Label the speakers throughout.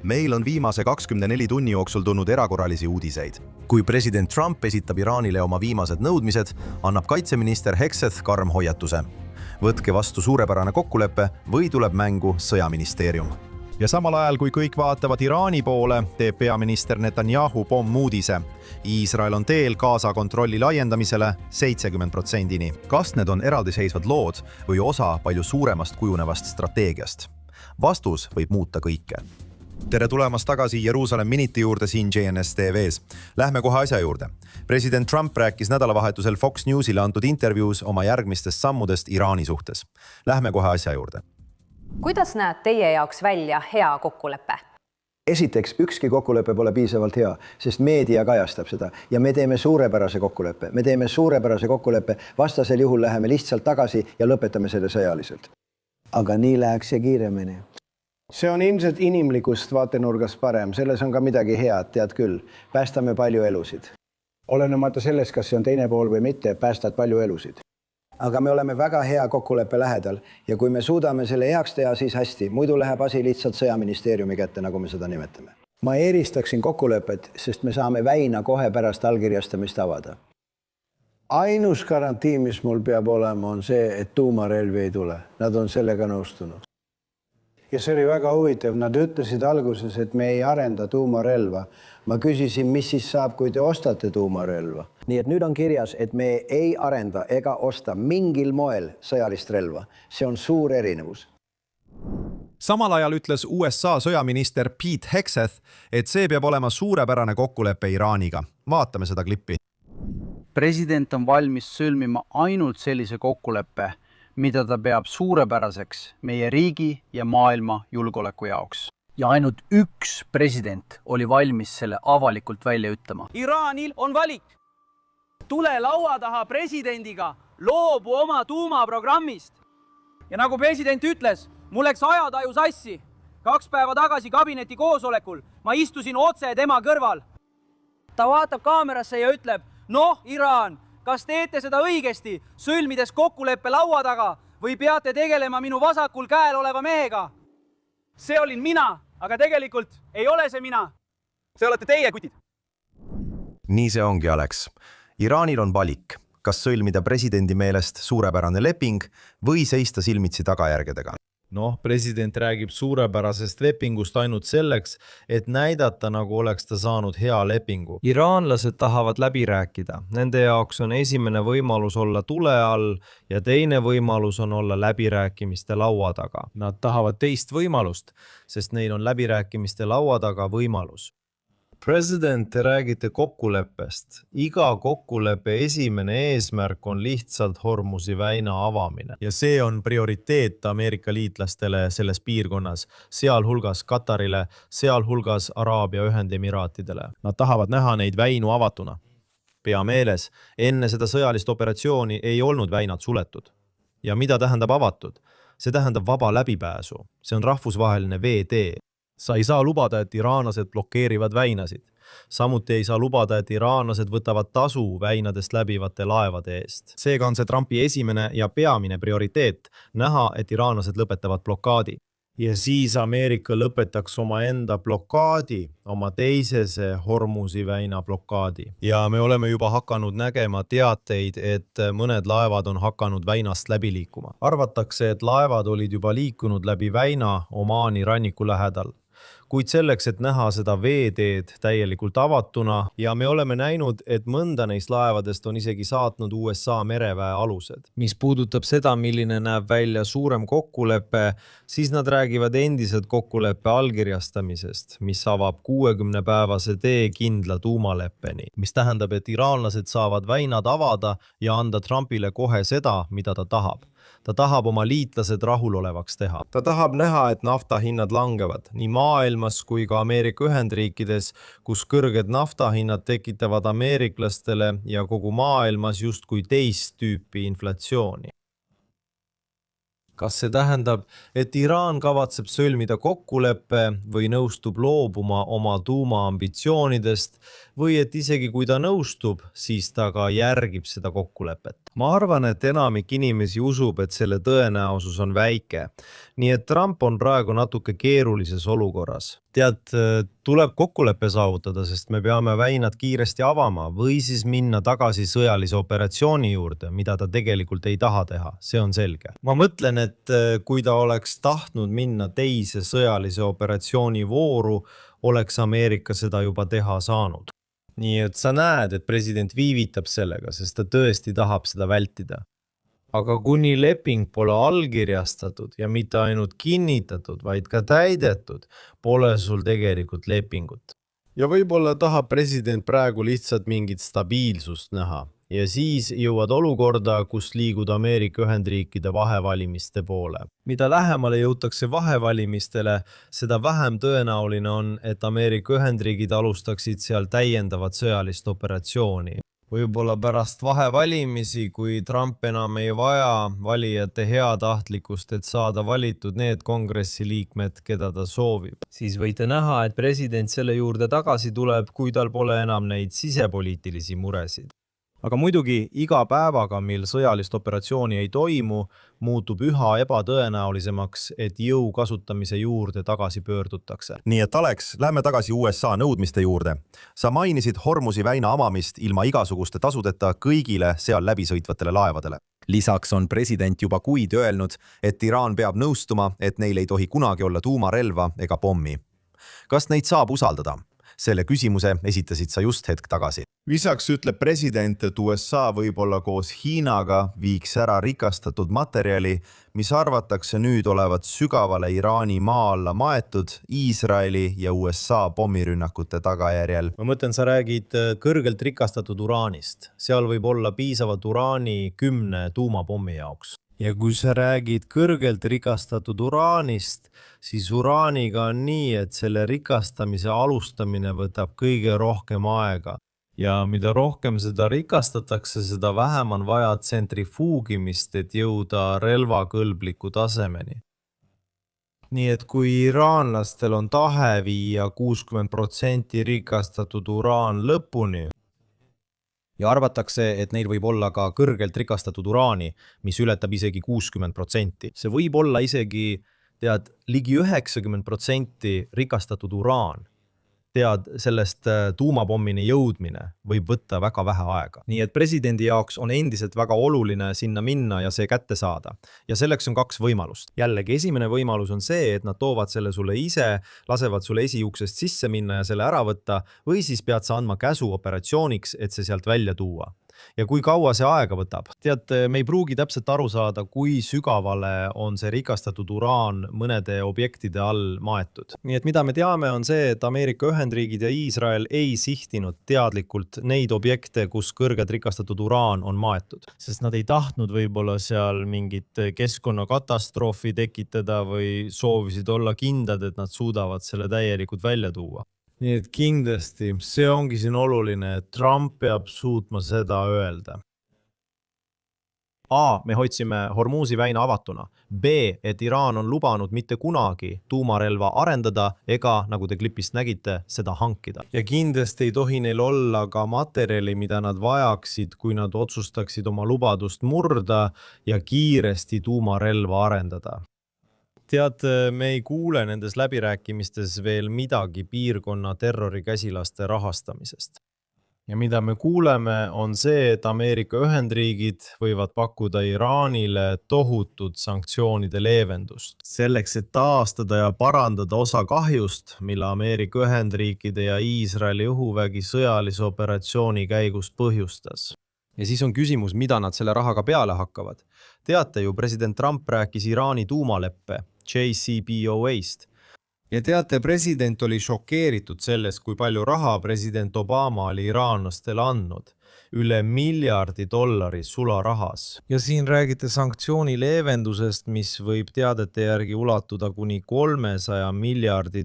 Speaker 1: Meil on viimase 24 tunni jooksul tulnud erakorralisi uudiseid. Kui president Trump esitab Iraanile oma viimased nõudmised, annab kaitseminister Hegseth karm hoiatuse. Võtke vastu suurepärane kokkulepe või tuleb mängu sõjaministeerium. Ja samal ajal, kui kõik vaatavad Iraani poole, teeb peaminister Netanyahu pommuudise. Iisrael on teel Gaza kontrolli laiendamisele 70%-ni. Kas need on eraldiseisvad lood või osa palju suuremast kujunevast strateegiast? Vastus võib muuta kõike. Tere tulemast tagasi Jeruusalemm Minute juurde siin JNS TV-s. Lähme kohe asja juurde. President Trump rääkis nädalavahetusel Fox Newsile antud intervjuus oma järgmistest sammudest Iraani suhtes. Lähme kohe asja juurde.
Speaker 2: Kuidas näeb teie jaoks välja hea kokkulepe?
Speaker 3: Esiteks, ükski kokkulepe pole piisavalt hea, sest meedia kajastab seda ja me teeme suurepärase kokkuleppe. Me teeme suurepärase kokkuleppe, vastasel juhul läheme lihtsalt tagasi ja lõpetame selle sõjaliselt.
Speaker 4: Aga nii läheks see kiiremini.
Speaker 3: See on ilmselt inimlikust vaatenurgast parem, selles on ka midagi head, tead küll. Päästame palju elusid. Olenemata sellest, kas see on teine pool või mitte, päästad palju elusid. Aga me oleme väga hea kokkuleppe lähedal ja kui me suudame selle heaks teha, siis hästi. Muidu läheb asi lihtsalt sõjaministeeriumi kätte, nagu me seda nimetame. Ma eristaksin kokkulepet, sest me saame väina kohe pärast allkirjastamist avada. Ainus garantii, mis mul peab olema, on see, et tuumarelvi ei tule. Nad on sellega nõustunud. Ja see oli väga huvitav. Nad ütlesid alguses, et me ei arenda tuumarelva. Ma küsisin, mis siis saab, kui te ostate tuumarelva. Nii et nüüd on kirjas, et me ei arenda ega osta mingil moel sõjalist relva. See on suur erinevus.
Speaker 1: Samal ajal ütles USA sõjaminister Pete Hegseth, et see peab olema suurepärane kokkulepe Iraaniga. Vaatame seda klippi.
Speaker 5: President on valmis sõlmima ainult sellise kokkuleppe, mida ta peab suurepäraseks meie riigi ja maailma julgeoleku jaoks. Ja ainult üks president oli valmis selle avalikult välja ütlema.
Speaker 6: Iraanil on valik. Tule laua taha presidendiga, loobu oma tuumaprogrammist. Ja nagu president ütles, mul läks ajataju sassi. 2 päeva tagasi kabineti koosolekul ma istusin otse tema kõrval. Ta vaatab kaamerasse ja ütleb, noh, Iraan, kas teete seda õigesti, sõlmides kokkuleppe laua taga või peate tegelema minu vasakul käel oleva mehega? See olin mina, aga tegelikult ei ole see mina. See olete teie, kutid.
Speaker 1: Nii see ongi, Alex. Iraanil on valik, kas sõlmida presidendi meelest suurepärane leping või seista silmitsi tagajärgedega.
Speaker 7: President räägib suurepärasest lepingust ainult selleks, et näidata, nagu oleks ta saanud hea lepingu.
Speaker 8: Iraanlased tahavad läbi rääkida. Nende jaoks on esimene võimalus olla tule all ja teine võimalus on olla läbirääkimiste laua taga.
Speaker 7: Nad tahavad teist võimalust, sest neil on läbirääkimiste laua taga võimalus. President, te räägite kokkuleppest. Iga kokkuleppe esimene eesmärk on lihtsalt Hormuzi väina avamine. Ja see on prioriteet Ameerika liitlastele selles piirkonnas, sealhulgas Katarile, sealhulgas Araabia Ühendemiraatidele. Nad tahavad näha neid väinu avatuna. Pea meeles, enne seda sõjalist operatsiooni ei olnud väinad suletud. Ja mida tähendab avatud? See tähendab vaba läbipääsu. See on rahvusvaheline veetee. Sa ei saa lubada, et iraanlased blokeerivad väinasid. Samuti ei saa lubada, et iraanlased võtavad tasu väinadest läbivate laevade eest. Seega on see Trumpi esimene ja peamine prioriteet näha, et iraanlased lõpetavad blokaadi. Ja siis Ameerika lõpetaks oma enda blokaadi, oma teisese Hormuzi väina blokaadi. Ja me oleme juba hakanud nägema teateid, et mõned laevad on hakanud väinast läbi liikuma. Arvatakse, et laevad olid juba liikunud läbi väina Omaani ranniku lähedal. Kuid selleks, et näha seda veeteed täielikult avatuna ja me oleme näinud, et mõnda neist laevadest on isegi saatnud USA mereväe alused. Mis puudutab seda, milline näeb välja suurem kokkulepe, siis nad räägivad endiselt kokkuleppe allkirjastamisest, mis avab 60-päevase tee kindla tuumaleppeni, mis tähendab, et iraanlased saavad väinad avada ja anda Trumpile kohe seda, mida ta tahab. Ta tahab oma liitlased rahulolevaks teha. Ta tahab näha, et naftahinnad langevad nii maailmas kui ka Ameerika Ühendriikides, kus kõrged naftahinnad tekitavad ameeriklastele ja kogu maailmas justkui teist tüüpi inflatsiooni. kas see tähendab, et Iraan kavatseb sõlmida kokkuleppe või nõustub loobuma oma tuumaambitsioonidest või et isegi kui ta nõustub, siis ta ka järgib seda kokkulepet? Ma arvan, et enamik inimesi usub, et selle tõenäosus on väike. Nii et Trump on praegu natuke keerulises olukorras. Tead, tuleb kokkulepe saavutada, sest me peame väinad kiiresti avama või siis minna tagasi sõjalise operatsiooni juurde, mida ta tegelikult ei taha teha. See on selge. Ma mõtlen, et kui ta oleks tahtnud minna teise sõjalise operatsiooni vooru, oleks Ameerika seda juba teha saanud. Nii et sa näed, et president viivitab sellega, sest ta tõesti tahab seda vältida. Aga kuni leping pole allkirjastatud ja mitte ainult kinnitatud, vaid ka täidetud, pole sul tegelikult lepingut. Ja võib-olla tahab president praegu lihtsalt mingit stabiilsust näha. Ja siis jõuad olukorda, kus liigud Ameerika Ühendriikide vahevalimiste poole. Mida lähemale jõutakse vahevalimistele, seda vähem tõenäoline on, et Ameerika Ühendriigid alustaksid seal täiendavat sõjalist operatsiooni. Võib-olla pärast vahevalimisi, kui Trump enam ei vaja valijate heatahtlikkust, et saada valitud need kongressi liikmed, keda ta soovib. Siis võite näha, et president selle juurde tagasi tuleb, kui tal pole enam neid sisepoliitilisi muresid. Aga muidugi iga päevaga, mil sõjalist operatsiooni ei toimu, muutub üha ebatõenäolisemaks, et jõu kasutamise juurde tagasi pöördutakse.
Speaker 1: Nii et Alex, lähme tagasi USA nõudmiste juurde. Sa mainisid Hormuzi väina avamist ilma igasuguste tasudeta kõigile seal läbisõitvatele laevadele. Lisaks on president juba kuid öelnud, et Iraan peab nõustuma, et neil ei tohi kunagi olla tuumarelva ega pommi. Kas neid saab usaldada? Selle küsimuse esitasid sa just hetk tagasi. Lisaks ütleb president, et USA võib-olla koos Hiinaga viiks ära rikastatud materjali, mis arvatakse nüüd olevat sügavale Iraani maa alla maetud Iisraeli ja USA pommirünnakute tagajärjel. Ma mõtlen, sa räägid kõrgelt rikastatud uraanist. Seal võib olla piisavat uraani 10 tuumapommi jaoks. Ja kui sa räägid kõrgelt rikastatud uraanist, siis uraaniga on nii, et selle rikastamise alustamine võtab kõige rohkem aega. Ja mida rohkem seda rikastatakse, seda vähem on vaja tsentrifuugimist, et jõuda relvakõlbliku tasemeni. Nii et kui iraanlastel on tahe viia 60% rikastatud uraan lõpuni, ja arvatakse, et neil võib olla ka kõrgelt rikastatud uraani, mis ületab isegi 60%. See võib olla isegi, ligi 90% rikastatud uraan. Sellest tuumapommini jõudmine võib võtta väga vähe aega. Nii et presidendi jaoks on endiselt väga oluline sinna minna ja see kätte saada. Ja selleks on 2 võimalust. Jällegi, esimene võimalus on see, et nad toovad selle sulle ise, lasevad sulle esiuksest sisse minna ja selle ära võtta, või siis pead sa andma käsu operatsiooniks, et see sealt välja tuua. Ja kui kaua see aega võtab? Me ei pruugi täpselt aru saada, kui sügavale on see rikastatud uraan mõnede objektide all maetud. Nii et mida me teame on see, et Ameerika Ühendriigid ja Iisrael ei sihtinud teadlikult neid objekte, kus kõrgelt rikastatud uraan on maetud. Sest nad ei tahtnud võib-olla seal mingit keskkonnakatastroofi tekitada või soovisid olla kindlad, et nad suudavad selle täielikult välja tuua. Nii et kindlasti, see ongi siin oluline, et Trump peab suutma seda öelda. A. Me hoidsime Hormuzi väina avatuna. B. Et Iraan on lubanud mitte kunagi tuumarelva arendada ega, nagu te klipist nägite, seda hankida. Ja kindlasti ei tohi neil olla ka materjali, mida nad vajaksid, kui nad otsustaksid oma lubadust murda ja kiiresti tuumarelva arendada. Me ei kuule nendes läbirääkimistes veel midagi piirkonna terrorikäsilaste rahastamisest. Ja mida me kuuleme on see, et Ameerika Ühendriigid võivad pakkuda Iraanile tohutut sanktsioonide leevendust. Selleks, et taastada ja parandada osa kahjust, mille Ameerika Ühendriikide ja Iisraeli õhuvägi sõjalise operatsiooni käigus põhjustas. Ja siis on küsimus, mida nad selle rahaga peale hakkavad. Teate ju, president Trump rääkis Iraani tuumaleppe JCPOA-st. Ja teate, president oli šokeeritud sellest, kui palju raha president Obama oli iraanlastele andnud. Üle $1 miljardi sularahas. Ja siin räägite sanktsiooni leevendusest, mis võib teadete järgi ulatuda kuni $300 miljardi.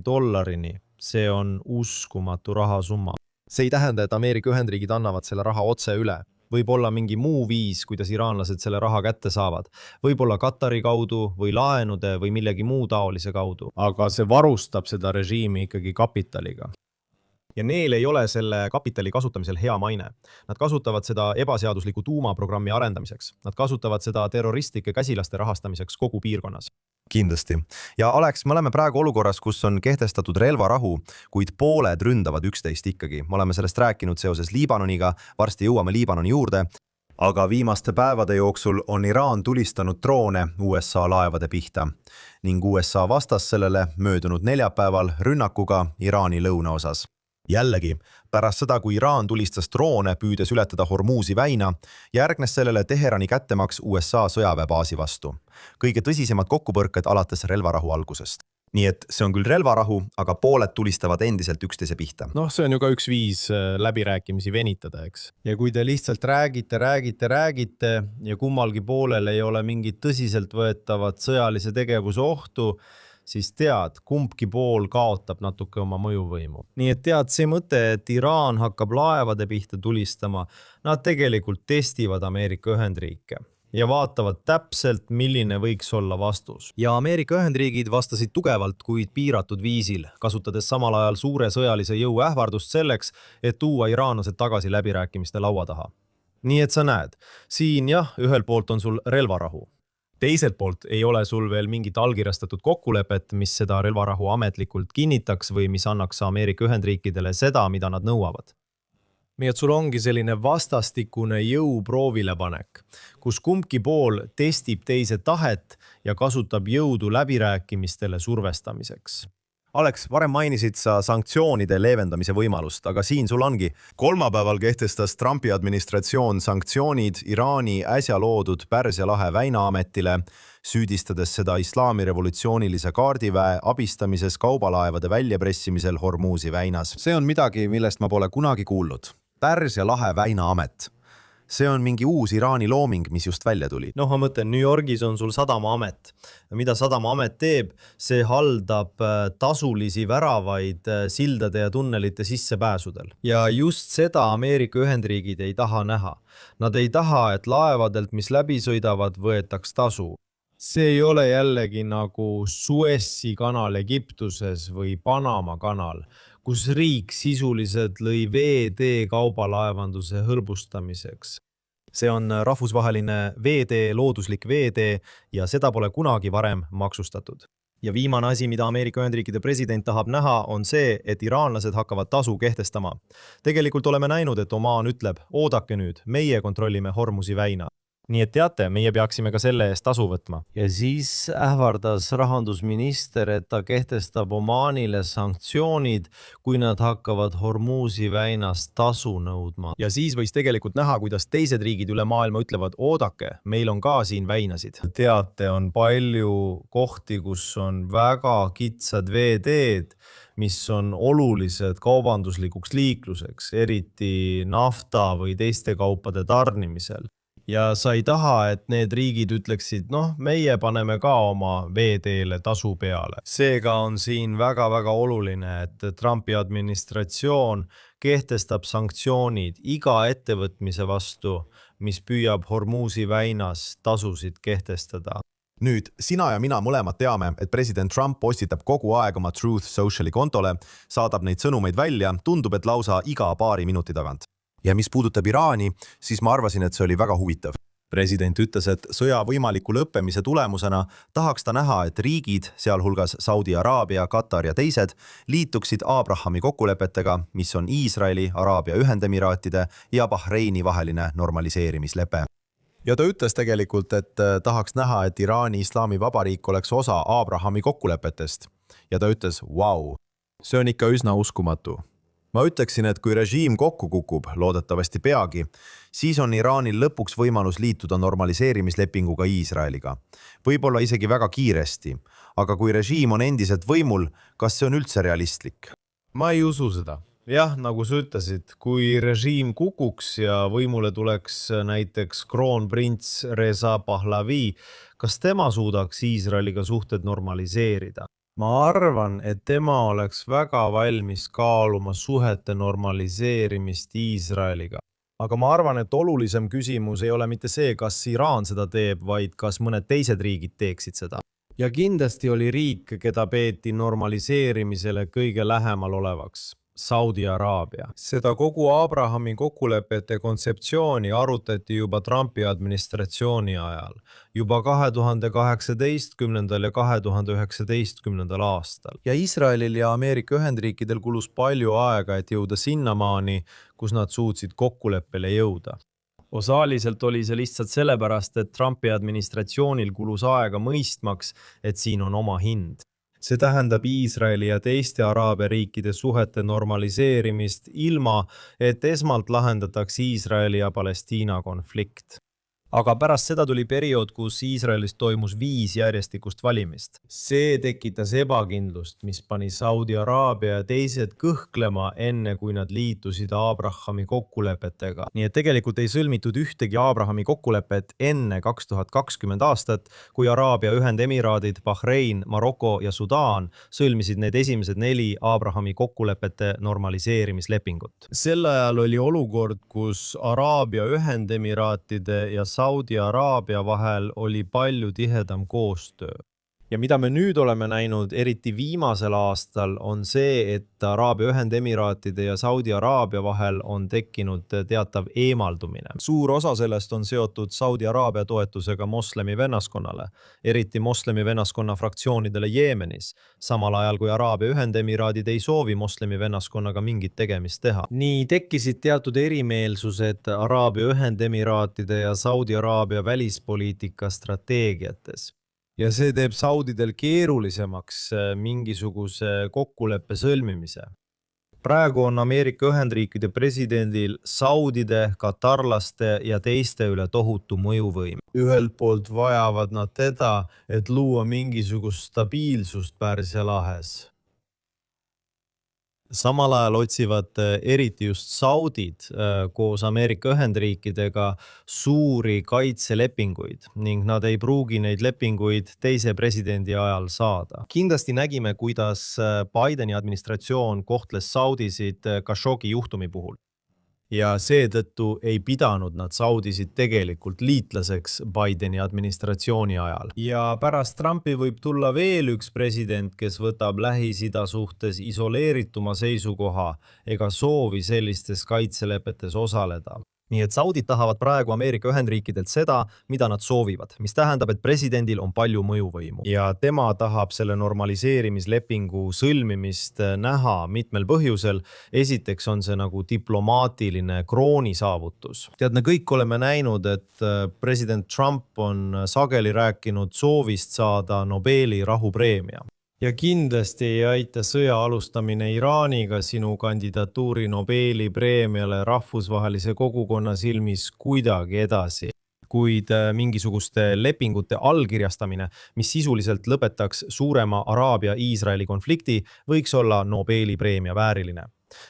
Speaker 1: See on uskumatu rahasumma. See ei tähenda, et Ameerika Ühendriigid annavad selle raha otse üle.
Speaker 8: võib olla mingi muu viis, kuidas iraanlased selle raha kätte saavad. Võib-olla Katari kaudu või laenude või millegi muu taolise kaudu.
Speaker 7: Aga see varustab seda režiimi ikkagi kapitaliga.
Speaker 1: Ja neil ei ole selle kapitali kasutamisel hea maine. Nad kasutavad seda ebaseadusliku tuumaprogrammi arendamiseks. Nad kasutavad seda terroristlike käsilaste rahastamiseks kogu piirkonnas. Kindlasti. Ja Alex, me oleme praegu olukorras, kus on kehtestatud relvarahu, kuid pooled ründavad üksteist ikkagi. Me oleme sellest rääkinud seoses Liibanoniga, varsti jõuame Liibanoni juurde. Aga viimaste päevade jooksul on Iraan tulistanud droone USA laevade pihta ning USA vastas sellele möödunud neljapäeval rünnakuga Iraani lõunaosas. Jällegi, pärast seda, kui Iraan tulistas droone püüdes ületada Hormuzi väina, järgnes sellele Teherani kättemaks USA sõjaväebaasi vastu. Kõige tõsisemad kokkupõrked alates relvarahu algusest. Nii et see on küll relvarahu, aga pooled tulistavad endiselt üksteise pihta.
Speaker 7: See on ju ka üks viis läbirääkimisi venitada, eks. Ja kui te lihtsalt räägite ja kummalgi poolel ei ole mingit tõsiselt võetavat sõjalise tegevuse ohtu, siis tead, kumbki pool kaotab natuke oma mõjuvõimu. Nii et tead, see mõte, et Iraan hakkab laevade pihta tulistama, nad tegelikult testivad Ameerika Ühendriike ja vaatavad täpselt, milline võiks olla vastus. Ja Ameerika Ühendriigid vastasid tugevalt, kuid piiratud viisil, kasutades samal ajal suure sõjalise jõu ähvardust selleks, et tuua iraanlased tagasi läbirääkimiste laua taha. Nii et sa näed, siin jah, ühel poolt on sul relvarahu. Teiselt poolt ei ole sul veel mingit allkirjastatud kokkulepet, mis seda relvarahu ametlikult kinnitaks või mis annaks Ameerika Ühendriikidele seda, mida nad nõuavad. Nii et sul ongi selline vastastikune jõu proovilepanek, kus kumbki pool testib teise tahet ja kasutab jõudu läbirääkimistele survestamiseks.
Speaker 1: Alex, varem mainisid sa sanktsioonide leevendamise võimalust, aga siin sul ongi. Kolmapäeval kehtestas Trumpi administratsioon sanktsioonid Iraani äsja loodud Pärsia lahe väinaametile, süüdistades seda islaami revolutsioonilise kaardiväe abistamises kaubalaevade väljapressimisel Hormuzi väinas. See on midagi, millest ma pole kunagi kuulnud. Pärsia lahe väinaamet. See on mingi uus Iraani looming, mis just välja tuli.
Speaker 8: Ma mõtlen, New Yorgis on sul sadamaamet. Mida sadamaamet teeb? See haldab tasulisi väravaid sildade ja tunnelite sissepääsudel. Ja just seda Ameerika Ühendriigid ei taha näha. Nad ei taha, et laevadelt, mis läbi sõidavad, võetaks tasu. See ei ole jällegi nagu Suessi kanal Egiptuses või Panama kanal, kus riik sisuliselt lõi veetee kaubalaevanduse hõlbustamiseks.
Speaker 1: See on rahvusvaheline veetee, looduslik veetee ja seda pole kunagi varem maksustatud. Ja viimane asi, mida Ameerika Ühendriikide president tahab näha, on see, et iraanlased hakkavad tasu kehtestama. Tegelikult oleme näinud, et Omaan ütleb, oodake nüüd, meie kontrollime Hormuzi väina. Nii et teate, meie peaksime ka selle eest tasu võtma.
Speaker 8: Ja siis ähvardas rahandusminister, et ta kehtestab Omaanile sanktsioonid, kui nad hakkavad Hormuzi väinast tasu nõudma.
Speaker 1: Ja siis võis tegelikult näha, kuidas teised riigid üle maailma ütlevad, oodake, meil on ka siin väinasid.
Speaker 8: Teate, on palju kohti, kus on väga kitsad veeteed, mis on olulised kaubanduslikuks liikluseks, eriti nafta või teiste kaupade tarnimisel. Ja sa ei taha, et need riigid ütleksid, meie paneme ka oma veeteele tasu peale. Seega on siin väga-väga oluline, et Trumpi administratsioon kehtestab sanktsioonid iga ettevõtmise vastu, mis püüab Hormuzi väinas tasusid kehtestada.
Speaker 1: Nüüd, sina ja mina mõlemad teame, et president Trump postitab kogu aeg oma Truth Sociali kontole, saadab neid sõnumeid välja, tundub, et lausa iga paari minuti tagant. Ja mis puudutab Iraani, siis ma arvasin, et see oli väga huvitav. President ütles, et sõja võimaliku lõppemise tulemusena tahaks ta näha, et riigid, sealhulgas Saudi Araabia, Katar ja teised, liituksid Abrahami kokkulepetega, mis on Iisraeli, Araabia Ühendemiraatide ja Bahreini vaheline normaliseerimislepe. Ja ta ütles tegelikult, et tahaks näha, et Iraani Islamivabariik oleks osa Abrahami kokkulepetest. Ja ta ütles, wow, see on ikka üsna uskumatu. Ma ütleksin, et kui režiim kokku kukub, loodetavasti peagi, siis on Iraanil lõpuks võimalus liituda normaliseerimislepinguga Iisraeliga. Võib-olla isegi väga kiiresti, aga kui režiim on endiselt võimul, kas see on üldse realistlik?
Speaker 8: Ma ei usu seda. Jah, nagu sa ütlesid, kui režiim kukuks ja võimule tuleks näiteks kroonprints Reza Pahlavi, kas tema suudaks Iisraeliga suhted normaliseerida? Ma arvan, et tema oleks väga valmis kaaluma suhete normaliseerimist Iisraeliga.
Speaker 7: aga ma arvan, et olulisem küsimus ei ole mitte see, kas Iraan seda teeb, vaid kas mõned teised riigid teeksid seda. Ja kindlasti oli riik, keda peeti normaliseerimisele kõige lähemal olevaks. Saudi Araabia. Seda kogu Abrahami kokkulepete kontseptsiooni arutati juba Trumpi administratsiooni ajal, juba 2018. ja 2019. aastal. Ja Iisraelil ja Ameerika Ühendriikidel kulus palju aega, et jõuda sinnamaani, kus nad suutsid kokkuleppele jõuda. Osaliselt oli see lihtsalt sellepärast, et Trumpi administratsioonil kulus aega mõistmaks, et siin on oma hind. See tähendab Iisraeli ja teiste Araabia riikide suhete normaliseerimist ilma, et esmalt lahendataks Iisraeli ja Palestiina konflikt. Aga pärast seda tuli periood, kus Iisraelis toimus 5 järjestikust valimist. See tekitas ebakindlust, mis pani Saudi Araabia ja teised kõhklema enne, kui nad liitusid Abrahami kokkulepetega. Nii et tegelikult ei sõlmitud ühtegi Abrahami kokkulepet enne 2020 aastat, kui Araabia Ühendemiraadid, Bahrein, Maroko ja Sudaan sõlmisid need esimesed 4 Abrahami kokkulepete normaliseerimislepingut. Sel ajal oli olukord, kus Araabia Ühendemiraatide ja Saudi Araabia vahel oli palju tihedam koostöö. Ja mida me nüüd oleme näinud, eriti viimasel aastal, on see, et Araabia Ühendemiraatide ja Saudi Araabia vahel on tekkinud teatav eemaldumine. Suur osa sellest on seotud Saudi Araabia toetusega moslemi vennaskonnale, eriti moslemi vennaskonna fraktsioonidele Jeemenis, samal ajal kui Araabia Ühendemiraadid ei soovi moslemi vennaskonnaga mingit tegemist teha. Nii tekkisid teatud erimeelsused Araabia Ühendemiraatide ja Saudi Araabia välispoliitika strateegiates. Ja see teeb saudidel keerulisemaks mingisuguse kokkuleppe sõlmimise. Praegu on Ameerika Ühendriikide presidendil saudide, katarlaste ja teiste üle tohutu mõjuvõim. Ühelt poolt vajavad nad teda, et luua mingisugust stabiilsust Pärsia lahes. Samal ajal otsivad eriti just saudid koos Ameerika Ühendriikidega suuri kaitselepinguid ning nad ei pruugi neid lepinguid teise presidendi ajal saada. Kindlasti nägime, kuidas Bideni administratsioon kohtles saudisid Khashoggi juhtumi puhul. Ja seetõttu ei pidanud nad saudisid tegelikult liitlaseks Bideni administratsiooni ajal. Ja pärast Trumpi võib tulla veel üks president, kes võtab Lähis-Ida suhtes isoleerituma seisukoha ega soovi sellistes kaitselepetes osaleda. Nii et saudid tahavad praegu Ameerika Ühendriikidelt seda, mida nad soovivad, mis tähendab, et presidendil on palju mõjuvõimu. Ja tema tahab selle normaliseerimislepingu sõlmimist näha mitmel põhjusel. Esiteks on see nagu diplomaatiline kroonisaavutus. Tead, me kõik oleme näinud, et president Trump on sageli rääkinud soovist saada Nobeli rahupreemia. Ja kindlasti ei aita sõja alustamine Iraaniga sinu kandidatuuri Nobeli preemiale rahvusvahelise kogukonna silmis kuidagi edasi. Kuid mingisuguste lepingute allkirjastamine, mis sisuliselt lõpetaks suurema Araabia-Iisraeli konflikti, võiks olla Nobeli preemia vääriline.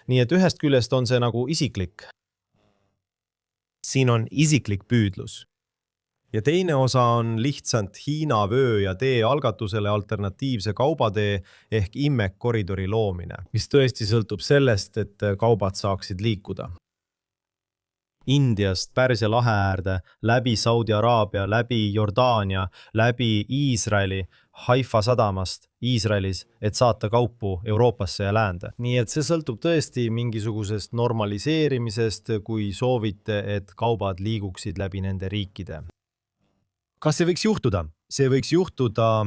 Speaker 7: Nii et ühest küljest on see nagu isiklik. Siin on isiklik püüdlus. Ja teine osa on lihtsalt Hiina vöö ja tee algatusele alternatiivse kaubatee ehk IMEC koridori loomine, mis tõesti sõltub sellest, et kaubad saaksid liikuda. Indiast Pärsia lahe äärde, läbi Saudi Araabia, läbi Jordaania, läbi Iisraeli, Haifa sadamast Iisraelis, et saata kaupu Euroopasse ja läände. Nii et see sõltub tõesti mingisugusest normaliseerimisest, kui soovite, et kaubad liiguksid läbi nende riikide. Kas see võiks juhtuda? See võiks juhtuda.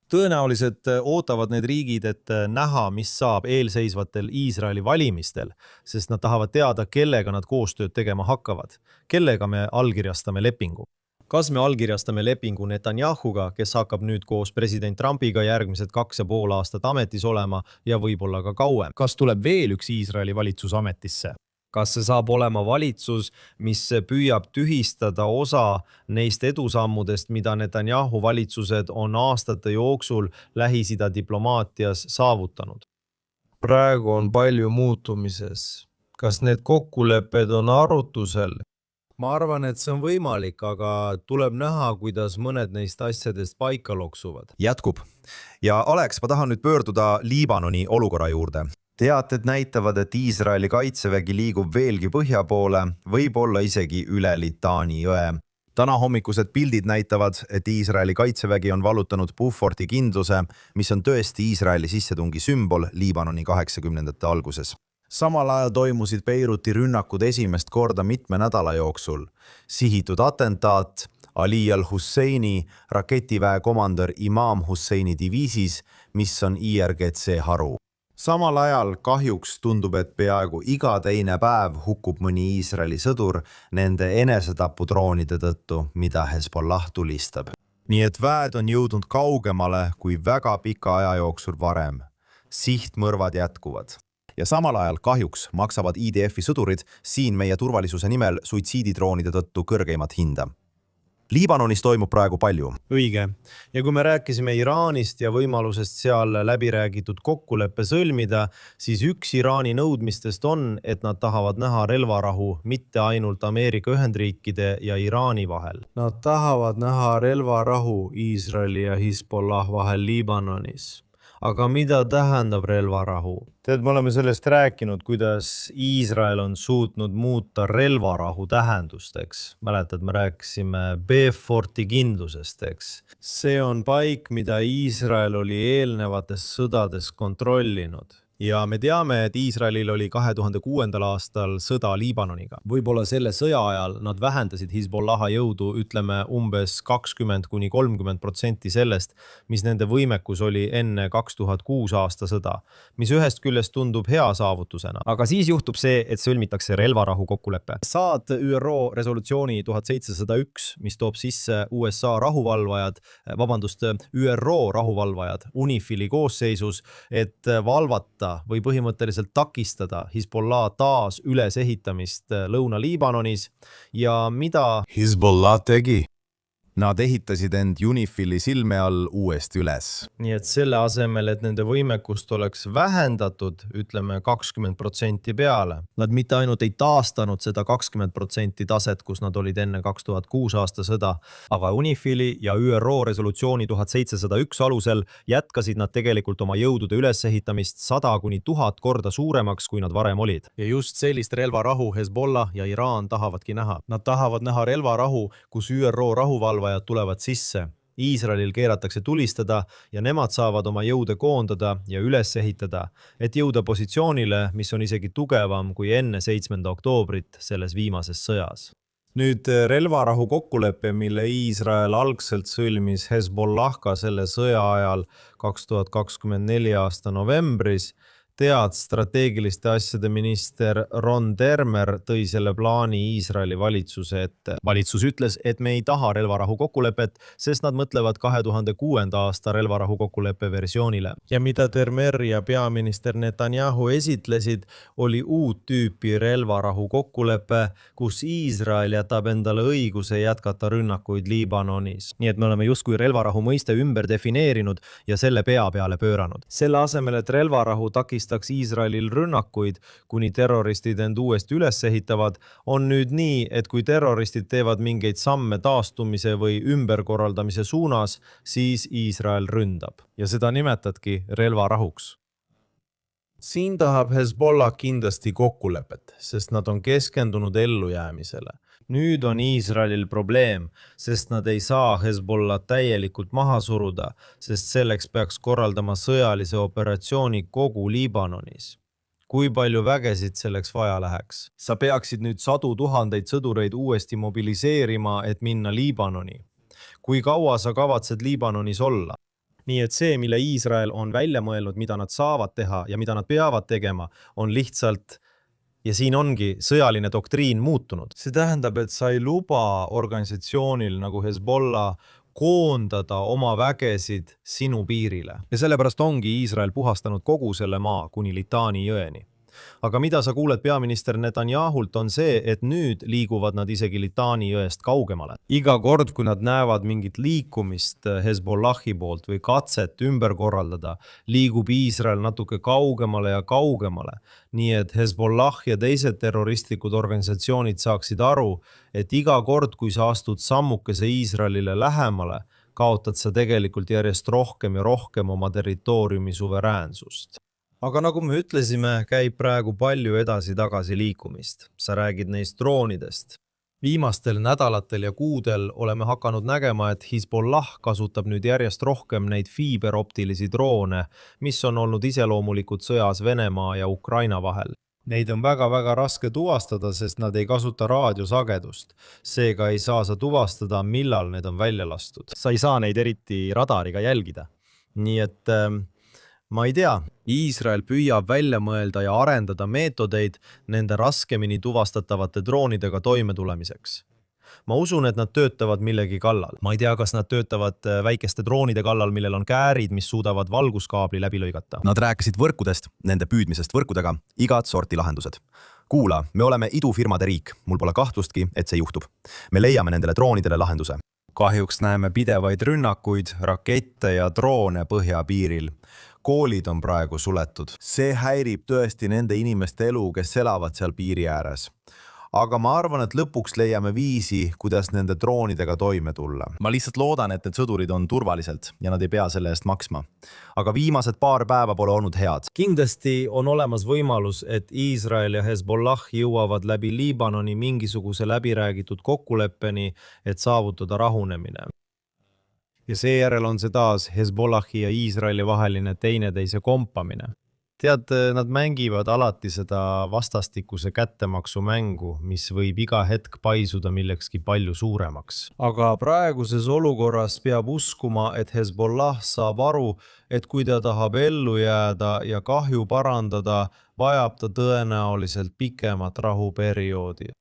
Speaker 7: Tõenäoliselt ootavad need riigid, et näha, mis saab eelseisvatel Iisraeli valimistel, sest nad tahavad teada, kellega nad koostööd tegema hakkavad. Kellega me allkirjastame lepingu? Kas me allkirjastame lepingu Netanyahuga, kes hakkab nüüd koos president Trumpiga järgmised 2,5 aastat ametis olema ja võib-olla ka kauem? Kas tuleb veel üks Iisraeli valitsus ametisse? Kas see saab olema valitsus, mis püüab tühistada osa neist edusammudest, mida Netanyahu valitsused on aastate jooksul Lähis-Ida diplomaatias saavutanud? Praegu on palju muutumises. Kas need kokkulepped on arutusel? Ma arvan, et see on võimalik, aga tuleb näha, kuidas mõned neist asjadest paika loksuvad.
Speaker 1: Jätkub. Ja Alex, ma tahan nüüd pöörduda Liibanoni olukorra juurde. teated näitavad, et Iisraeli kaitsevägi liigub veelgi põhja poole, võib-olla isegi üle Litani jõe. Täna hommikused pildid näitavad, et Iisraeli kaitsevägi on vallutanud Beauforti kindluse, mis on tõesti Iisraeli sissetungi sümbol Liibanoni 80ndate alguses. Samal ajal toimusid Beiruti rünnakud esimest korda mitme nädala jooksul. Sihitud atentaat Ali al-Husseini raketiväe komandör Imam Husseini diviisis, mis on IRGC haru. Samal ajal kahjuks tundub, et peaaegu iga teine päev hukkub mõni Iisraeli sõdur nende enesetapudroonide tõttu, mida Hezbollah tulistab. Nii et väed on jõudnud kaugemale kui väga pika aja jooksul varem. Sihtmõrvad jätkuvad. Ja samal ajal kahjuks maksavad IDF-i sõdurid siin meie turvalisuse nimel suitsiididroonide tõttu kõrgeimat hinda. Liibanonis toimub praegu palju.
Speaker 7: Õige. Ja kui me rääkisime Iraanist ja võimalusest seal läbiräägitud kokkuleppe sõlmida, siis üks Iraani nõudmistest on, et nad tahavad näha relvarahu mitte ainult Ameerika Ühendriikide ja Iraani vahel. Nad tahavad näha relvarahu Iisraeli ja Hezbollah vahel Liibanonis. Aga mida tähendab relvarahu? Tead, me oleme sellest rääkinud, kuidas Iisrael on suutnud muuta relvarahu tähendust, eks. Mäletad, me rääkisime Beauforti kindlusest, eks. See on paik, mida Iisrael oli eelnevates sõdades kontrollinud. Ja me teame, et Iisraelil oli 2006. aastal sõda Liibanoniga. Võib-olla selle sõja ajal nad vähendasid Hezbollaha jõudu, ütleme umbes 20–30% sellest, mis nende võimekus oli enne 2006 aasta sõda, mis ühest küljest tundub hea saavutusena.
Speaker 9: Aga siis juhtub see, et sõlmitakse relvarahu kokkulepe.
Speaker 7: Saad ÜRO resolutsiooni 1701, mis toob sisse USA ÜRO rahuvalvajad UNIFIL-i koosseisus, et valvata või põhimõtteliselt takistada Hezbollah taas ülesehitamist Lõuna-Liibanonis ja mida
Speaker 1: Hezbollah tegi? Nad ehitasid end UNIFIL-i silme all uuesti üles.
Speaker 7: Nii et selle asemel, et nende võimekust oleks vähendatud, ütleme 20% peale. Nad mitte ainult ei taastanud seda 20% taset, kus nad olid enne 2006 aasta sõda, aga UNIFIL-i ja ÜRO resolutsiooni 1701 alusel jätkasid nad tegelikult oma jõudude ülesehitamist 100–1000 korda suuremaks, kui nad varem olid. Ja just sellist relvarahu Hezbollah ja Iraan tahavadki näha. Nad tahavad näha relvarahu, kus ÜRO rahuvalvajad tulevad sisse. Iisraelil keeratakse tulistada ja nemad saavad oma jõude koondada ja üles ehitada, et jõuda positsioonile, mis on isegi tugevam kui enne 7. oktoobrit selles viimases sõjas. Nüüd relvarahu kokkulepe, mille Iisrael algselt sõlmis Hezbollahga selle sõja ajal 2024 aasta novembris, tead, strateegiliste asjade minister Ron Dermer tõi selle plaani Iisraeli valitsuse ette. Valitsus ütles, et me ei taha relvarahu kokkulepet, sest nad mõtlevad 2006. aasta relvarahu kokkuleppe versioonile. Ja mida Dermer ja peaminister Netanyahu esitlesid, oli uut tüüpi relvarahu kokkulepe, kus Iisrael jätab endale õiguse jätkata rünnakuid Liibanonis. Nii et me oleme justkui relvarahu mõiste ümber defineerinud ja selle pea peale pööranud. Selle asemel, et relvarahu takistaks Iisraelil rünnakuid, kuni terroristid end uuesti üles ehitavad, on nüüd nii, et kui terroristid teevad mingeid samme taastumise või ümberkorraldamise suunas, siis Iisrael ründab. Ja seda nimetadki relvarahuks. Siin tahab Hezbollah kindlasti kokkulepet, sest nad on keskendunud ellujäämisele. Nüüd on Iisraelil probleem, sest nad ei saa Hezbollah täielikult maha suruda, sest selleks peaks korraldama sõjalise operatsiooni kogu Liibanonis. Kui palju vägesid selleks vaja läheks? Sa peaksid nüüd 100 000 sõdureid uuesti mobiliseerima, et minna Liibanoni. Kui kaua sa kavatsed Liibanonis olla? Nii et see, mille Iisrael on välja mõelnud, mida nad saavad teha ja mida nad peavad tegema, on lihtsalt. Ja siin ongi sõjaline doktriin muutunud. See tähendab, et sa ei luba organisatsioonil nagu Hezbollah koondada oma vägesid sinu piirile. Ja sellepärast ongi Iisrael puhastanud kogu selle maa kuni Litani jõeni. Aga mida sa kuuled peaminister Netanyahult on see, et nüüd liiguvad nad isegi Litani jõest kaugemale. Iga kord, kui nad näevad mingit liikumist Hezbollahi poolt või katset ümber korraldada, liigub Iisrael natuke kaugemale ja kaugemale. Nii et Hezbollah ja teised terroristlikud organisatsioonid saaksid aru, et iga kord, kui sa astud sammukese Iisraelile lähemale, kaotad sa tegelikult järjest rohkem ja rohkem oma territooriumi suveräänsust. aga nagu me ütlesime, käib praegu palju edasi-tagasi liikumist. Sa räägid neist droonidest. Viimastel nädalatel ja kuudel oleme hakanud nägema, et Hezbollah kasutab nüüd järjest rohkem neid fiiberoptilisi droone, mis on olnud iseloomulikud sõjas Venemaa ja Ukraina vahel. Neid on väga-väga raske tuvastada, sest nad ei kasuta raadiosagedust. Seega ei saa sa tuvastada, millal need on välja lastud.
Speaker 9: Sa ei saa neid eriti radariga jälgida.
Speaker 7: Nii et ma ei tea, Iisrael püüab välja mõelda ja arendada meetodeid nende raskemini tuvastatavate droonidega toimetulemiseks. Ma usun, et nad töötavad millegi kallal.
Speaker 9: Ma ei tea, kas nad töötavad väikeste droonide kallal, millel on käärid, mis suudavad valguskaabli läbi lõigata.
Speaker 1: Nad rääkisid võrkudest, nende püüdmisest võrkudega, igat sorti lahendused. Kuula, me oleme idufirmade riik, mul pole kahtlustki, et see juhtub. Me leiame nendele droonidele lahenduse. Kahjuks näeme pidevaid rünnakuid, rakette ja droone põhjapiiril. Koolid on praegu suletud. See häirib tõesti nende inimeste elu, kes elavad seal piiri ääres. Aga ma arvan, et lõpuks leiame viisi, kuidas nende droonidega toime tulla. Ma lihtsalt loodan, et need sõdurid on turvaliselt ja nad ei pea selle eest maksma. Aga viimased paar päeva pole olnud head.
Speaker 7: Kindlasti on olemas võimalus, et Iisrael ja Hezbollah jõuavad läbi Liibanoni mingisuguse läbiräägitud kokkuleppeni, et saavutada rahunemine. Ja seejärel on see taas Hezbollahi ja Iisraeli vaheline teineteise kompamine. Tead, nad mängivad alati seda vastastikuse kättemaksu mängu, mis võib iga hetk paisuda millekski palju suuremaks. Aga praeguses olukorras peab uskuma, et Hezbollah saab aru, et kui ta tahab ellu jääda ja kahju parandada, vajab ta tõenäoliselt pikemat rahuperioodi.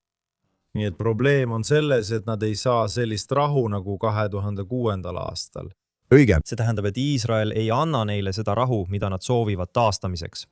Speaker 7: Nii et probleem on selles, et nad ei saa sellist rahu nagu 2006. aastal.
Speaker 1: Õige.
Speaker 9: See tähendab, et Iisrael ei anna neile seda rahu, mida nad soovivad taastamiseks.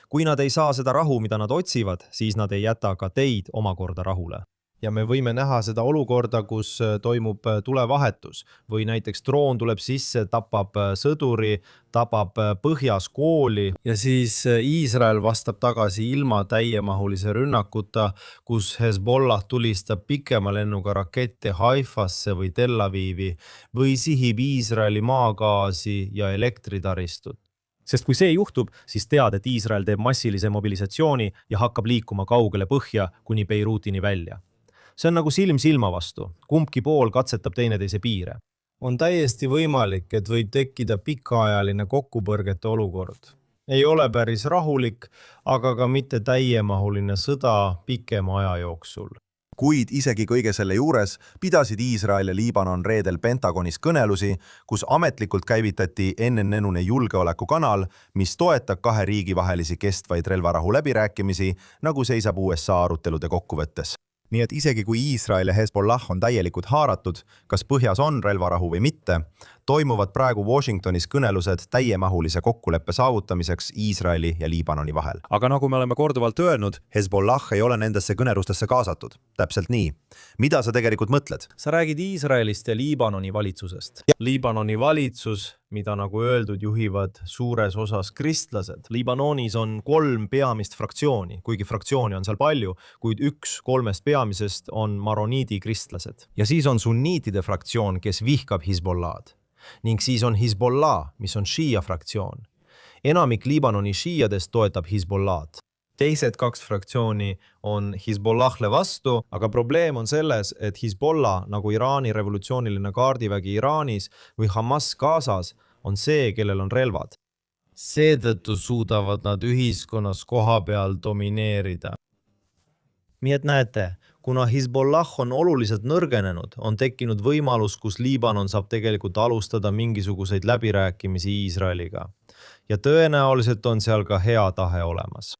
Speaker 9: Kui nad ei saa seda rahu, mida nad otsivad, siis nad ei jäta ka teid omakorda rahule.
Speaker 7: Ja me võime näha seda olukorda, kus toimub tulevahetus või näiteks droon tuleb sisse, tapab sõduri, tapab põhjas kooli ja siis Iisrael vastab tagasi ilma täiemahulise rünnakuta, kus Hezbollah tulistab pikema lennuga rakette Haifasse või Tel Avivi või sihib Iisraeli maagaasi ja elektritaristut.
Speaker 9: Sest kui see juhtub, siis tead, et Iisrael teeb massilise mobilisatsiooni ja hakkab liikuma kaugele põhja kuni Beirutini välja. See on nagu silm silma vastu. Kumbki pool katsetab teineteise piire.
Speaker 7: On täiesti võimalik, et võib tekkida pikaajaline kokkupõrgete olukord. Ei ole päris rahulik, aga ka mitte täiemahuline sõda pikema aja jooksul.
Speaker 1: Kuid isegi kõige selle juures pidasid Iisrael ja Liibanon reedel Pentagonis kõnelusi, kus ametlikult käivitati ennennenune julgeolekukanal, mis toetab kahe riigi vahelisi kestvaid relvarahu läbirääkimisi, nagu seisab USA arutelude kokkuvõttes. Nii et isegi kui Iisrael ja Hezbollah on täielikult haaratud, kas põhjas on relvarahu või mitte, toimuvad praegu Washingtonis kõnelused täiemahulise kokkuleppe saavutamiseks Iisraeli ja Liibanoni vahel.
Speaker 9: Aga nagu me oleme korduvalt öelnud,
Speaker 1: Hezbollah ei ole nendesse kõnerustesse kaasatud. Täpselt nii. Mida sa tegelikult mõtled?
Speaker 7: Sa räägid Iisraelist ja Liibanoni valitsusest. Liibanoni valitsus, mida nagu öeldud juhivad suures osas kristlased.
Speaker 9: Liibanonis on 3 peamist fraktsiooni, kuigi fraktsiooni on seal palju, kuid 1 3 peamisest on maroniidi kristlased. Ja siis on sunniitide fraktsioon, kes vihkab Hezbollah'd. Ning siis on Hezbollah, mis on šiia fraktsioon. Enamik Liibanoni šiiadest toetab Hezbollah'd. Teised 2 fraktsiooni on Hezbollah'le vastu, aga probleem on selles, et Hezbollah, nagu Iraani revolutsiooniline kaardivägi Iraanis või Hamas Gazas, on see, kellel on relvad. Seetõttu suudavad nad ühiskonnas koha peal domineerida. Nii et näete, kuna Hezbollah on oluliselt nõrgenenud, on tekkinud võimalus, kus Liibanon saab tegelikult alustada mingisuguseid läbirääkimisi Iisraeliga. Ja tõenäoliselt on seal ka hea tahe olemas.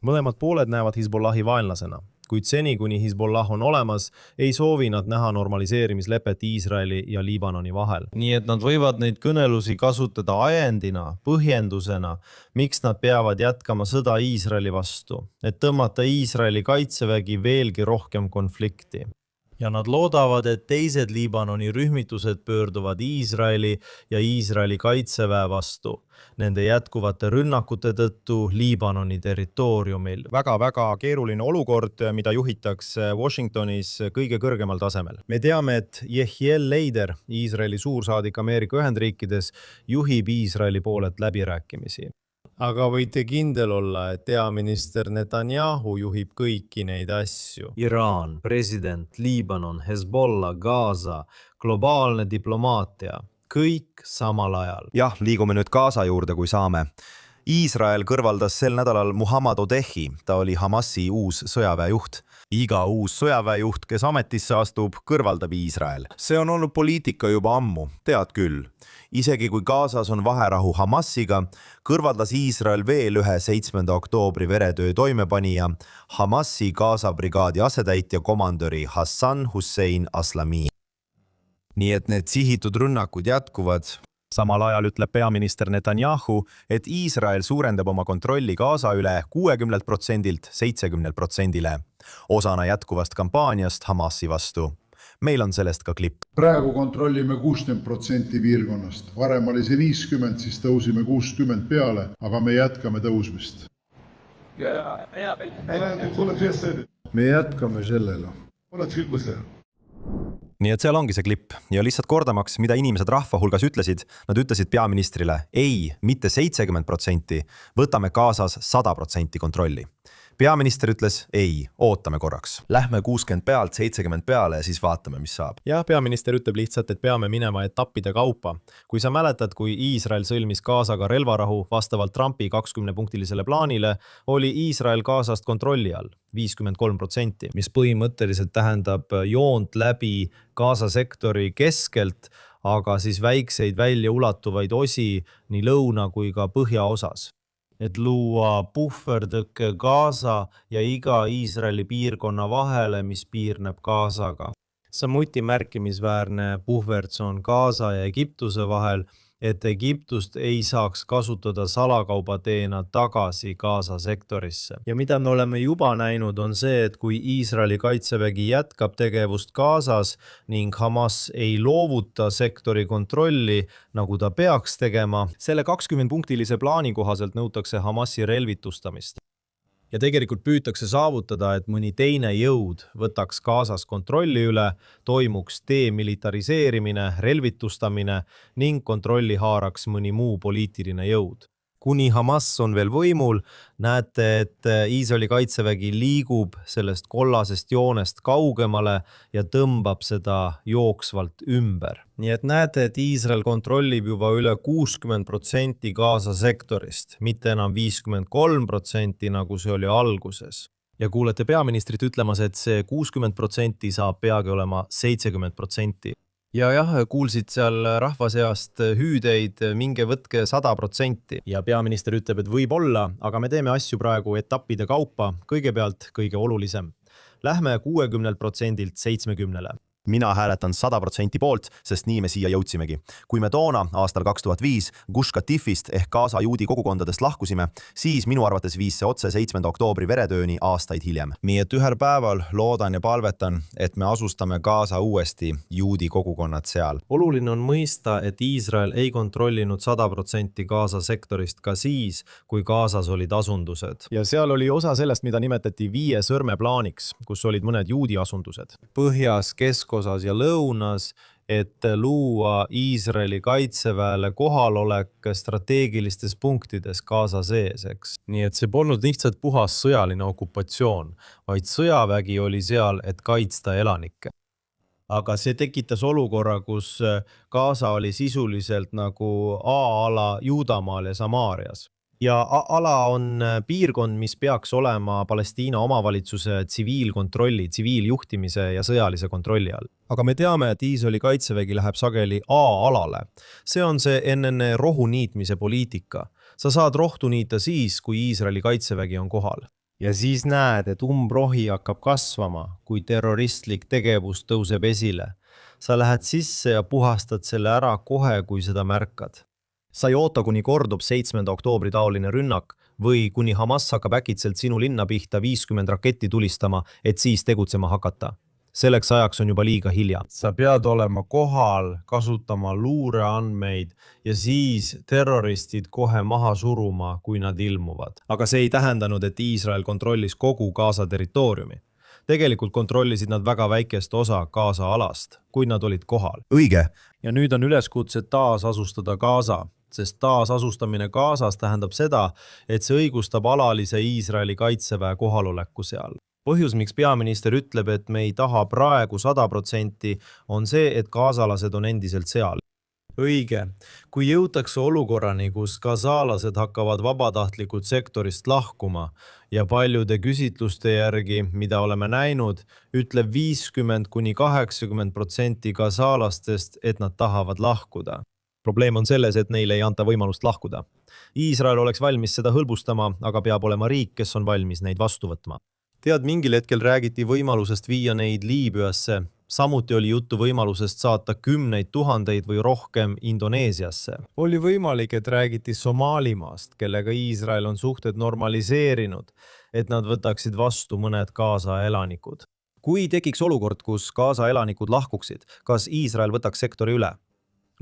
Speaker 9: Mõlemad pooled näevad Hezbollahi vaenlasena, kuid seni, kuni Hezbollah on olemas, ei soovi nad näha normaliseerimislepet Iisraeli ja Liibanoni vahel. Nii et nad võivad neid kõnelusi kasutada ajendina, põhjendusena, miks nad peavad jätkama sõda Iisraeli vastu, et tõmmata Iisraeli kaitsevägi veelgi rohkem konflikti. Ja nad loodavad, et teised Liibanoni rühmitused pöörduvad Iisraeli ja Iisraeli kaitseväe vastu nende jätkuvate rünnakute tõttu Liibanoni territooriumil. Väga-väga keeruline olukord, mida juhitakse Washingtonis kõige kõrgemal tasemel. Me teame, et Yehiel Leider, Iisraeli suursaadik Ameerika Ühendriikides, juhib Iisraeli poolelt läbirääkimisi.
Speaker 8: aga võite kindel olla, et peaminister Netanyahu juhib kõiki neid asju. Iraan, president, Liibanon, Hezbollah, Gaza, globaalne diplomaatia, kõik samal ajal.
Speaker 1: jah, liigume nüüd Gaza juurde, kui saame. Iisrael kõrvaldas sel nädalal Muhammad Odehi, ta oli Hamasi uus sõjaväejuht. Iga uus sõjaväejuht, kes ametisse astub, kõrvaldab Iisrael. See on olnud poliitika juba ammu, tead küll. Isegi kui Gazas on vaherahu Hamasiga, kõrvaldas Iisrael veel ühe 7. oktoobri veretöö toimepanija, Hamasi Gaza brigaadi asetäitja komandöri Hassan Hussein Aslami. Nii et need sihitud rünnakud jätkuvad. Samal ajal ütleb peaminister Netanyahu, et Iisrael suurendab oma kontrolli Gaza üle 60%-lt 70%-le, osana jätkuvast kampaaniast Hamasi vastu. Meil on sellest ka klipp.
Speaker 10: Praegu kontrollime 60% piirkonnast. Varem oli see 50, siis tõusime 60 peale, aga me jätkame tõusmist. Me jätkame sellele.
Speaker 1: Nii et seal ongi see klipp ja lihtsalt kordamaks, mida inimesed rahva hulgas ütlesid, nad ütlesid peaministrile, ei, mitte 70%, võtame Gazas 100% kontrolli. Peaminister ütles, ei, ootame korraks. Lähme 60 pealt 70 peale ja siis vaatame, mis saab.
Speaker 8: Ja peaminister ütleb lihtsalt, et peame minema etappide kaupa. Kui sa mäletad, kui Iisrael sõlmis Gazaga relvarahu vastavalt Trumpi 20-punktilisele plaanile, oli Iisrael Gazast kontrolli all 53%, mis põhimõtteliselt tähendab joont läbi Gaza sektori keskelt, aga siis väikseid väljaulatuvaid osi nii lõuna kui ka põhja osas. Et luua puhverdõkke Gaza ja iga Iisraeli piirkonna vahele, mis piirneb Gazaga. Samuti märkimisväärne puhvertsoon Gaza ja Egiptuse vahel, et Egiptust ei saaks kasutada salakaubateena tagasi Gaza sektorisse. Ja mida me oleme juba näinud on see, et kui Iisraeli kaitsevägi jätkab tegevust Gazas ning Hamas ei loovuta sektori kontrolli, nagu ta peaks tegema, selle 20-punktilise plaani kohaselt nõutakse Hamasi relvitustamist. Ja tegelikult püütakse saavutada, et mõni teine jõud võtaks Gazas kontrolli üle, toimuks demilitariseerimine, relvitustamine ning kontrolli haaraks mõni muu poliitiline jõud. Kuni Hamas on veel võimul, näete, et Iisraeli kaitsevägi liigub sellest kollasest joonest kaugemale ja tõmbab seda jooksvalt ümber. Nii et näete, et Iisrael kontrollib juba üle 60% Gaza sektorist, mitte enam 53%, nagu see oli alguses. Ja kuulete peaministrit ütlemas, et see 60% saab peagi olema 70%. Ja jah, kuulsid seal rahva seast hüüdeid, minge võtke 100%. Ja peaminister ütleb, et võib olla, aga me teeme asju praegu etappide kaupa, kõigepealt kõige olulisem. Lähme 60%-lt 70%-le. Mina hääletan 100% poolt, sest nii me siia jõudsimegi. Kui me toona aastal 2005 Gush Katifist ehk Gaza juudi kogukondadest lahkusime, siis minu arvates viis see otse 7. oktoobri veretööni aastaid hiljem. Nii et ühel päeval loodan ja palvetan, et me asustame Gaza uuesti juudi kogukonnad seal. Oluline on mõista, et Iisrael ei kontrollinud 100% Gaza sektorist ka siis, kui Gazas olid asundused. Ja seal oli osa sellest, mida nimetati 5 sõrme plaaniks, kus olid mõned juudi asundused. Põhjas, keskosas ja lõunas, et luua Iisraeli kaitseväele kohalolek strateegilistes punktides Gaza sees, eks. Nii et see polnud lihtsalt puhas sõjaline okupatsioon, vaid sõjavägi oli seal, et kaitsta elanikke. Aga see tekitas olukorra, kus Gaza oli sisuliselt nagu A-ala Juudamaal ja Samaarias. Ja ala on piirkond, mis peaks olema Palestiina omavalitsuse tsiviilkontrolli, tsiviiljuhtimise ja sõjalise kontrolli all. Aga me teame, et Iisraeli kaitsevägi läheb sageli A-alale. See on see enne rohu niitmise poliitika. Sa saad rohtu niita siis, kui Iisraeli kaitsevägi on kohal. Ja siis näed, et umbrohi hakkab kasvama, kui terroristlik tegevus tõuseb esile. Sa lähed sisse ja puhastad selle ära kohe, kui seda märkad. Sa ei oota, kuni kordub 7. oktoobri taoline rünnak või kuni Hamas hakkab äkitselt sinu linna pihta 50 raketti tulistama, et siis tegutsema hakata. Selleks ajaks on juba liiga hilja. Sa pead olema kohal, kasutama luureandmeid ja siis terroristid kohe maha suruma, kui nad ilmuvad. Aga see ei tähendanud, et Iisrael kontrollis kogu Gaza territooriumi. Tegelikult kontrollisid nad väga väikest osa Gaza alast, kui nad olid kohal. Õige. Ja nüüd on üleskutse taas asustada Gaza.
Speaker 7: sest taasasustamine Gazas tähendab seda, et see õigustab alalise Iisraeli kaitseväe kohaloleku seal. Põhjus, miks peaminister ütleb, et me ei taha praegu 100%, on see, et gazalased on endiselt seal. Õige. Kui jõutakse olukorrani, kus gazalased hakkavad vabatahtlikud sektorist lahkuma ja paljude küsitluste järgi, mida oleme näinud, ütleb 50–80% gazalastest, et nad tahavad lahkuda. Probleem on selles, et neile ei anta võimalust lahkuda. Iisrael oleks valmis seda hõlbustama, aga peab olema riik, kes on valmis neid vastu võtma. Tead, mingil hetkel räägiti võimalusest viia neid Liibüasse. Samuti oli juttu võimalusest saata 10 000 või rohkem Indoneesiasse. Oli võimalik, et räägiti Somaalimaast, kellega Iisrael on suhted normaliseerinud, et nad võtaksid vastu mõned Gaza elanikud. Kui tekiks olukord, kus Gaza elanikud lahkuksid, kas Iisrael võtaks sektori üle?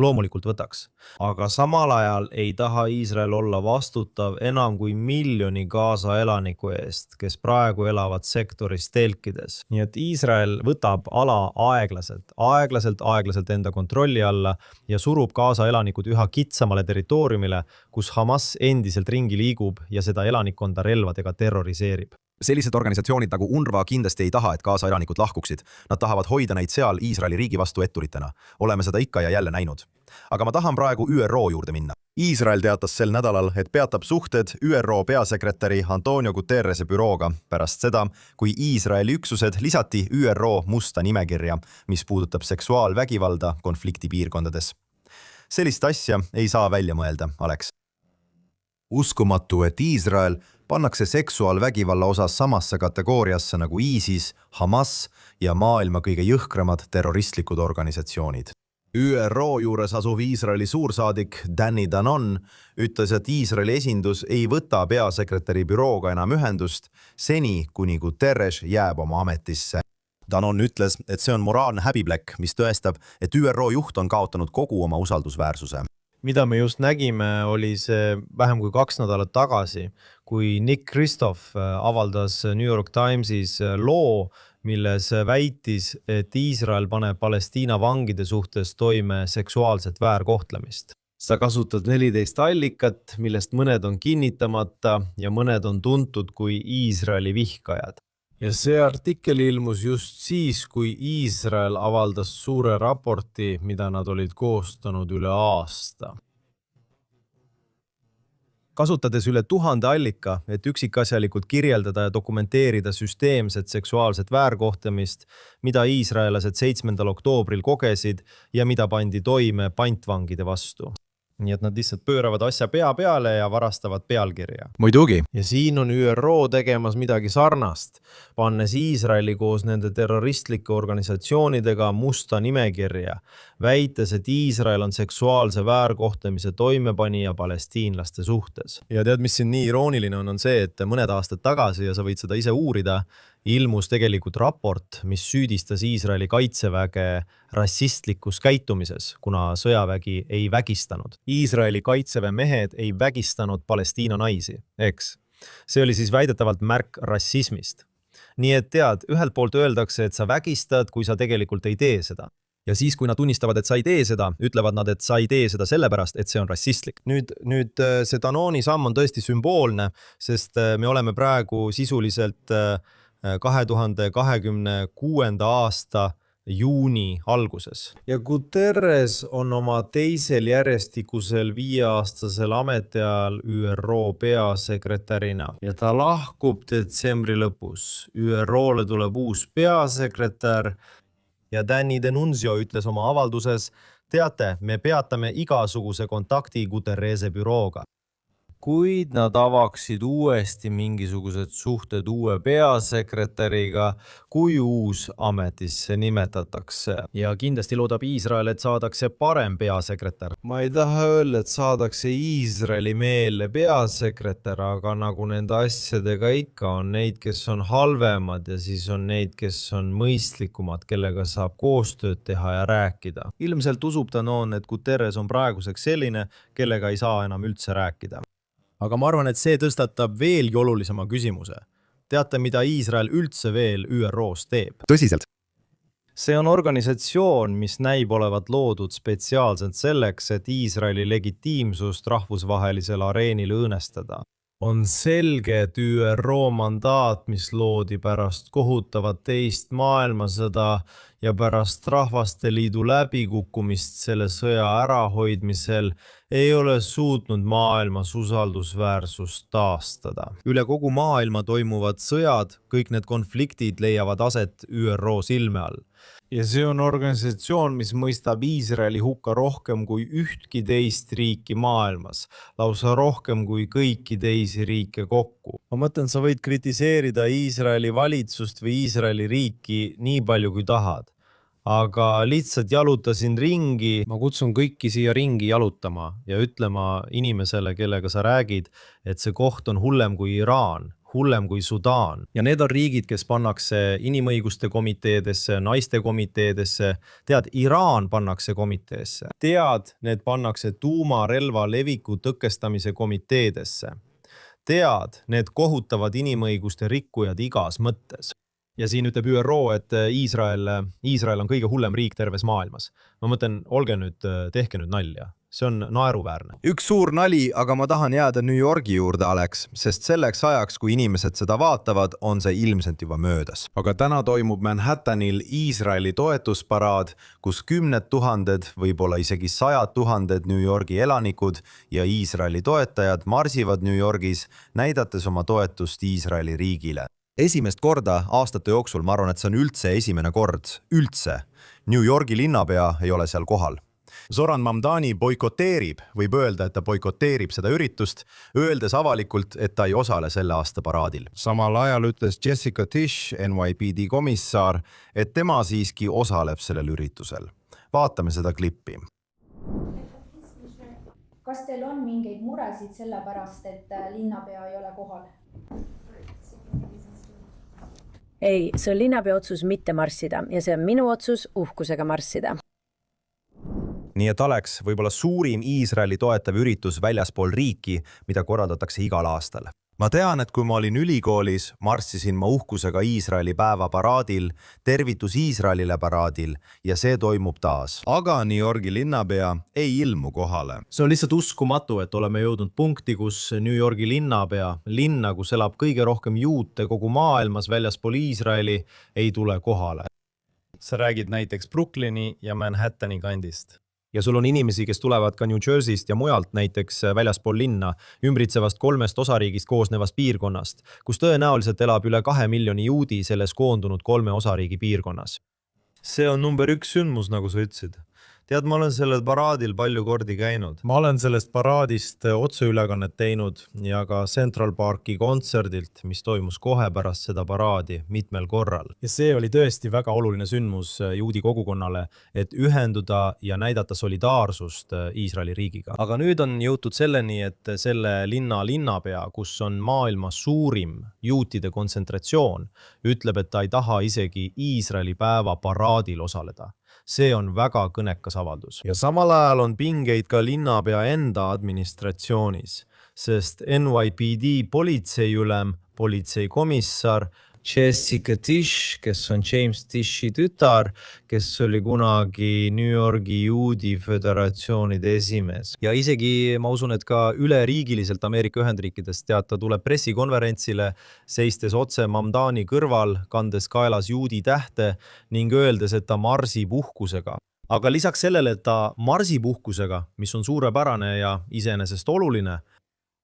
Speaker 7: Loomulikult võtaks. Aga samal ajal ei taha Iisrael olla vastutav enam kui 1 miljoni Gaza elaniku eest, kes praegu elavad sektoris telkides. Nii et Iisrael võtab ala aeglaselt enda kontrolli alla ja surub Gaza elanikud üha kitsamale territooriumile, kus Hamas endiselt ringi liigub ja seda elanikkonda relvadega terroriseerib.
Speaker 1: Sellised organisatsioonid nagu UNRWA kindlasti ei taha, et Gaza elanikud lahkuksid. Nad tahavad hoida neid seal Iisraeli riigi vastu etturitena. Oleme seda ikka ja jälle näinud. Aga ma tahan praegu ÜRO juurde minna. Iisrael teatas sel nädalal, et peatab suhted ÜRO peasekretäri Antonio Guterrese bürooga pärast seda, kui Iisraeli üksused lisati ÜRO musta nimekirja, mis puudutab seksuaalvägivalda konfliktipiirkondades. Sellist asja ei saa välja mõelda, Alex. Uskumatu, et Iisrael pannakse seksuaalvägivalla osas samasse kategooriasse nagu ISIS, Hamas ja maailma kõige jõhkramad terroristlikud organisatsioonid. ÜRO juures asuv Iisraeli suursaadik Danny Danon ütles, et Iisraeli esindus ei võta peasekretäri bürooga enam ühendust seni, kuni Guterres jääb oma ametisse. Danon ütles, et see on moraalne häbiplekk, mis tõestab, et ÜRO juht on kaotanud kogu oma usaldusväärsuse.
Speaker 7: Mida me just nägime, oli see vähem kui 2 nädalat tagasi, kui Nick Kristof avaldas New York Timesis loo, milles väitis, et Iisrael paneb Palestiina vangide suhtes toime seksuaalset väärkohtlemist. Sa kasutad 14 allikat, millest mõned on kinnitamata ja mõned on tuntud kui Iisraeli vihkajad. Ja see artikkel ilmus just siis, kui Iisrael avaldas suure raporti, mida nad olid koostanud üle aasta. Kasutades üle 1000 allika, et üksikasjalikult kirjeldada ja dokumenteerida süsteemset seksuaalset väärkohtlemist, mida iisraelased 7. oktoobril kogesid ja mida pandi toime pantvangide vastu. Nii et nad lihtsalt pööravad asja pea peale ja varastavad pealkirja.
Speaker 1: Muidugi.
Speaker 7: Ja siin on ÜRO tegemas midagi sarnast, pannes Iisraeli koos nende terroristlike organisatsioonidega musta nimekirja, väites, et Iisrael on seksuaalse väärkohtlemise toimepanija palestiinlaste suhtes. Ja tead, mis siin nii irooniline on see, et mõned aastad tagasi, ja sa võid seda ise uurida, ilmus tegelikult raport, mis süüdistas Iisraeli kaitseväge rassistlikus käitumises, kuna sõjavägi ei vägistanud. Iisraeli kaitseväe mehed ei vägistanud Palestiina naisi, eks? See oli siis väidetavalt märk rassismist. Nii et tead, ühelt poolt öeldakse, et sa vägistad, kui sa tegelikult ei tee seda. Ja siis, kui nad tunnistavad, et sa ei tee seda, ütlevad nad, et sa ei tee seda sellepärast, et see on rassistlik. Nüüd see Danoni samm on tõesti sümboolne, sest me oleme praegu sisuliselt 2026. aasta juuni alguses. Ja Guterres on oma teisel järjestikusel 5-aastasel ametiajal ÜRO peasekretärina. Ja ta lahkub detsembri lõpus. ÜRO-le tuleb uus peasekretär ja Danny Denunzio ütles oma avalduses, teate, me peatame igasuguse kontakti Guterrese bürooga. Kuid nad avaksid uuesti mingisugused suhted uue peasekretäriga, kui uus ametisse nimetatakse. Ja kindlasti loodab Iisrael, et saadakse parem peasekretär. Ma ei taha öelda, et saadakse Iisraeli meele peasekretär, aga nagu nende asjadega ikka on neid, kes on halvemad ja siis on neid, kes on mõistlikumad, kellega saab koostööd teha ja rääkida. Ilmselt usub Danon, et Guterres on praeguseks selline, kellega ei saa enam üldse rääkida. Aga ma arvan, et see tõstatab veelgi olulisema küsimuse. Teate, mida Iisrael üldse veel ÜRO-s teeb?
Speaker 1: Tõsiselt?
Speaker 7: see on organisatsioon, mis näib olevat loodud spetsiaalselt selleks, et Iisraeli legitiimsust rahvusvahelisel areenil õõnestada. On selge, et ÜRO mandaat, mis loodi pärast kohutavat teist maailmasõda ja pärast Rahvaste Liidu läbikukkumist selle sõja ärahoidmisel, ei ole suutnud maailmas usaldusväärsust taastada. Üle kogu maailma toimuvad sõjad, kõik need konfliktid leiavad aset ÜRO silme all. Ja see on organisatsioon, mis mõistab Iisraeli hukka rohkem kui ühtki teist riiki maailmas, lausa rohkem kui kõiki teisi riike kokku. Ma mõtlen, sa võid kritiseerida Iisraeli valitsust või Iisraeli riiki nii palju kui tahad. Aga lihtsalt jalutasin ringi, ma kutsun kõiki siia ringi jalutama ja ütlema inimesele, kellega sa räägid, et see koht on hullem kui Iraan, hullem kui Sudaan. Ja need on riigid, kes pannakse inimõiguste komiteedesse, naiste komiteedesse. Tead, Iraan pannakse komiteesse. Tead, need pannakse tuumarelva leviku tõkestamise komiteedesse. Tead, need kohutavad inimõiguste rikkujad igas mõttes. Ja siin ütleb ÜRO, et Iisrael on kõige hullem riik terves maailmas. Ma mõtlen, tehke nüüd nalja. See on naeruväärne.
Speaker 1: Üks suur nali, aga ma tahan jääda New Yorgi juurde, Alex, sest selleks ajaks, kui inimesed seda vaatavad, on see ilmselt juba möödas. Aga täna toimub Manhattanil Iisraeli toetusparaad, kus 10 000, võib-olla isegi 100 000 New Yorgi elanikud ja Iisraeli toetajad marsivad New Yorgis, näidates oma toetust Iisraeli riigile. Esimest korda aastate jooksul, ma arvan, et see on üldse esimene kord, üldse. New Yorgi linnapea ei ole seal kohal. Zoran Mamdani boikoteerib, võib öelda, et ta boikoteerib seda üritust, öeldes avalikult, et ta ei osale selle aasta paraadil. Samal ajal ütles Jessica Tisch, NYPD komissar, et tema siiski osaleb sellel üritusel. Vaatame seda klippi.
Speaker 11: Kas teil on mingeid muresid selle pärast, et linnapea ei ole kohal?
Speaker 12: Ei, see on linnapea otsus mitte marssida ja see on minu otsus uhkusega marssida.
Speaker 1: Nii et Alex, võib-olla suurim Iisraeli toetav üritus väljaspool riiki, mida korraldatakse igal aastal. Ma tean, et kui ma olin ülikoolis, marssisin ma uhkusega Iisraeli päeva paraadil, tervitus Iisraelile paraadil ja see toimub taas. Aga New Yorgi linnapea ei ilmu kohale.
Speaker 7: See on lihtsalt uskumatu, et oleme jõudnud punkti, kus New Yorgi linnapea, linna, kus elab kõige rohkem juute kogu maailmas väljaspool Iisraeli, ei tule kohale. Sa räägid näiteks Brooklyni ja Manhattani kandist. Ja sul on inimesi, kes tulevad ka New Jerseyst ja mujalt näiteks väljaspool linna, ümbritsevast 3 osariigist koosnevast piirkonnast, kus tõenäoliselt elab üle 2 miljoni juudi selles koondunud 3 osariigi piirkonnas. See on number 1 sündmus, nagu sa ütlesid. Tead, ma olen sellel paraadil palju kordi käinud. Ma olen sellest paraadist otseülekannet teinud ja ka Central Parki kontserdilt, mis toimus kohe pärast seda paraadi mitmel korral. Ja see oli tõesti väga oluline sündmus juudi kogukonnale, et ühenduda ja näidata solidaarsust Iisraeli riigiga. Aga nüüd on jõutud selleni, et selle linnapea, kus on maailma suurim juutide kontsentratsioon, ütleb, et ta ei taha isegi Iisraeli päeva paraadil osaleda. See on väga kõnekas avaldus. Ja samal ajal on pingeid ka linnapea enda administratsioonis, sest NYPD politseiülem, politseikomissar Jessica Tisch, kes on James Tishi tütar, kes oli kunagi New Yorgi juudi föderatsioonide esimees. Ja isegi ma usun, et ka üleriigiliselt Ameerika Ühendriikidest ta tuleb pressikonverentsile, seistes otse Mamdani kõrval, kandes kaelas juudi tähte ning öeldes, et ta marsib uhkusega. Aga lisaks sellele, et ta marsib uhkusega, mis on suurepärane ja iseenesest oluline,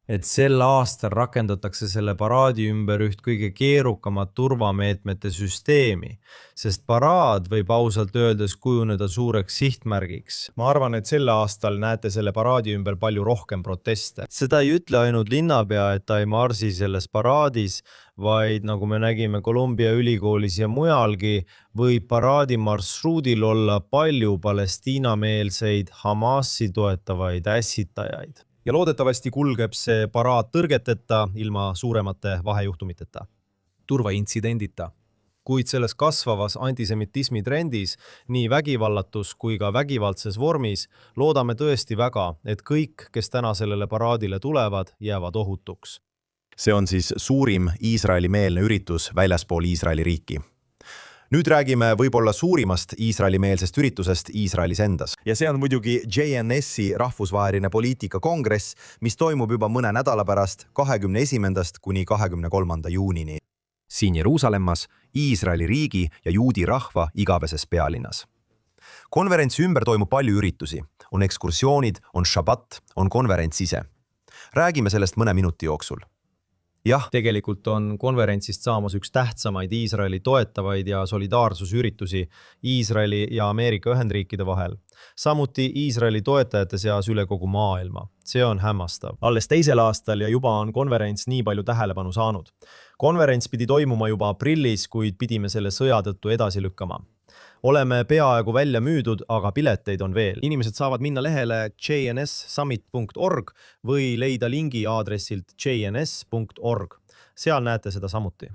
Speaker 7: et sel aastal rakendatakse selle paraadi ümber üht kõige keerukamat turvameetmete süsteemi, sest paraad võib ausalt öeldes kujuneda suureks sihtmärgiks. Ma arvan, et sel aastal näete selle paraadi ümber palju rohkem proteste. Seda ei ütle ainult linnapea, et ta ei marsi selles paraadis, vaid nagu me nägime Columbia ülikoolis ja mujalgi, võib paraadi marsruudil olla palju Palestiina-meelseid Hamasi toetavaid ässitajaid. Ja loodetavasti kulgeb see paraad tõrgeteta ilma suuremate vahejuhtumiteta. Turvaintsidendita. Kuid selles kasvavas antisemitismi trendis, nii vägivallatus kui ka vägivaldses vormis, loodame tõesti väga, et kõik, kes täna sellele paraadile tulevad, jäävad ohutuks.
Speaker 1: See on siis suurim Iisraeli-meelne üritus väljaspool Iisraeli riiki. Nüüd räägime võib-olla suurimast Iisraeli-meelsest üritusest Iisraelis endas. Ja see on muidugi JNS-i rahvusvaheline poliitikakongress, mis toimub juba mõne nädala pärast 21. kuni 23. juunini. Siin Jeruusalemmas, Iisraeli riigi ja juudi rahva igaveses pealinnas. Konverentsi ümber toimub palju üritusi. On ekskursioonid, on šabat, on konverents ise. Räägime sellest mõne minuti jooksul. Jah,
Speaker 7: tegelikult on konverentsist saamas üks tähtsamaid Iisraeli toetavaid ja solidaarsusüritusi Iisraeli ja Ameerika Ühendriikide vahel. Samuti Iisraeli toetajate seas üle kogu maailma. See on hämmastav. Alles 2. aastal ja juba on konverents nii palju tähelepanu saanud. Konverents pidi toimuma juba aprillis, kuid pidime selle sõja tõttu edasi lükkama. Oleme peaaegu välja müüdud, aga pileteid on veel. Inimesed saavad minna lehele jnssummit.org või leida lingi aadressilt jns.org. Seal näete seda samuti.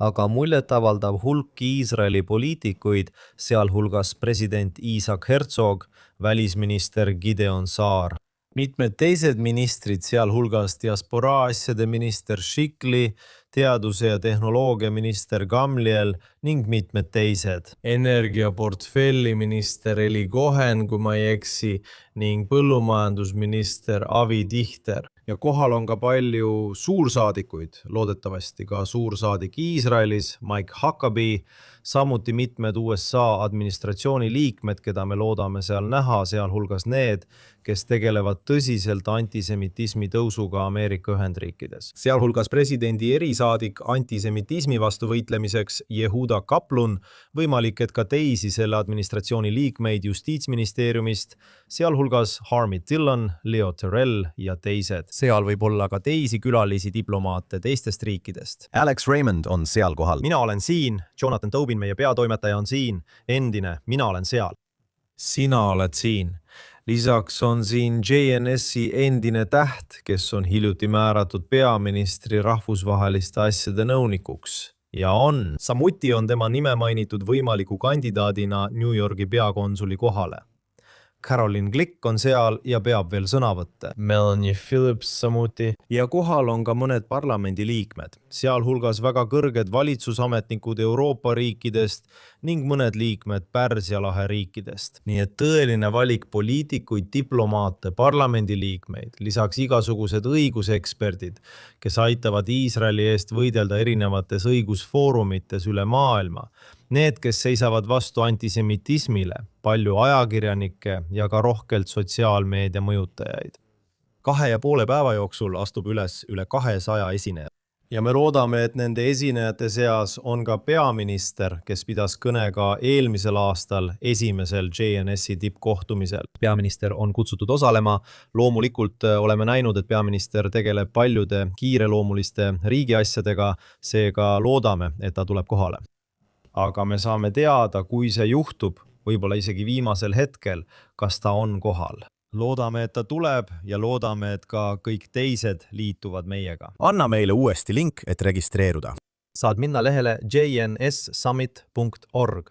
Speaker 7: Aga muljetavaldav hulk Iisraeli poliitikuid, sealhulgas president Isaac Herzog, välisminister Gideon Saar, mitmed teised ministrid, sealhulgas diasporaa asjade minister Shikli, teaduse ja tehnoloogia minister Gamliel ning mitmed teised. Energiaportfelli minister Eli Cohen, kui ma ei eksi, ning põllumajandusminister Avi Dichter. Ja kohal on ka palju suursaadikuid, loodetavasti ka suursaadik Iisraelis, Mike Huckabee, samuti mitmed USA administratsiooni liikmed, keda me loodame seal näha, sealhulgas need, kes tegelevad tõsiselt antisemitismi tõusuga Ameerika Ühendriikides. Sealhulgas presidendi erisaadik antisemitismi vastu võitlemiseks Yehuda Kaplun, võimalik, et ka teisi selle administratsiooni liikmeid Justiitsministeeriumist, sealhulgas Harmit Dillon, Leo Terrell ja teised. Seal võib olla ka teisi külalisi diplomaate teistest riikidest.
Speaker 1: Alex Raymond on seal kohal.
Speaker 7: Mina olen siin, Jonathan Tobin, meie peatoimetaja on siin, endine, mina olen seal. Sina oled siin. Lisaks on siin JNS-i endine täht, kes on hiljuti määratud peaministri rahvusvaheliste asjade nõunikuks. Ja on. Samuti on tema nime mainitud võimaliku kandidaadina New Yorgi peakonsuli kohale. Caroline Glick on seal ja peab veel sõnavõtte. Melanie Phillips samuti. Ja kohal on ka mõned parlamendi liikmed, sealhulgas väga kõrged valitsusametnikud Euroopa riikidest ning mõned liikmed Pärsia lahe riikidest. Nii et tõeline valik poliitikuid, diplomaate, parlamendi liikmeid, lisaks igasugused õiguseksperdid, kes aitavad Iisraeli eest võidelda erinevates õigusfoorumites üle maailma. Need, kes seisavad vastu antisemitismile, palju ajakirjanikke ja ka rohkelt sotsiaalmeedia mõjutajaid. 2,5 päeva jooksul astub üles üle 200 esineja. Ja me loodame, et nende esinejate seas on ka peaminister, kes pidas kõne ka eelmisel aastal esimesel JNS-i tippkohtumisel. Peaminister on kutsutud osalema. Loomulikult oleme näinud, et peaminister tegeleb paljude kiireloomuliste riigiasjadega, seega loodame, et ta tuleb kohale. Aga me saame teada, kui see juhtub, võib-olla isegi viimasel hetkel, kas ta on kohal. Loodame, et ta tuleb ja loodame, et ka kõik teised liituvad meiega.
Speaker 1: Anna meile uuesti link, et registreeruda.
Speaker 7: Saad minna lehele jnssummit.org.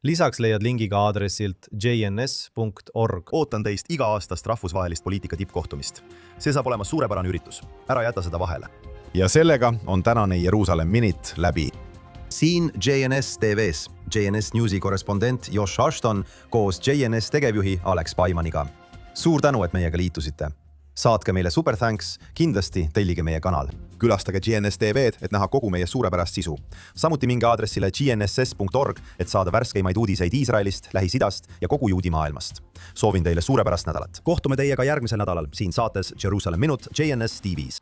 Speaker 7: Lisaks leiad lingiga aadressilt jns.org.
Speaker 1: Ootan teist iga-aastast rahvusvahelist poliitika tippkohtumist. See saab olema suurepärane üritus. Ära jäta seda vahele. Ja sellega on tänane Jeruusalemm Minute läbi. Siin JNS TV-s JNS Newsi korrespondent Josh Ashton koos JNS tegevjuhi Alex Paimaniga. Suur tänu, et meiega liitusite. Saatke meile super thanks, kindlasti tellige meie kanal. Külastage JNS TV-d, et näha kogu meie suurepärast sisu. Samuti minge aadressile gnss.org, et saada värskeimaid uudiseid Iisraelist, Lähis-Idast ja kogu juudi maailmast. Soovin teile suurepärast nädalat. Kohtume teiega järgmisel nädalal siin saates Jeruusalemm Minute JNS TV-s.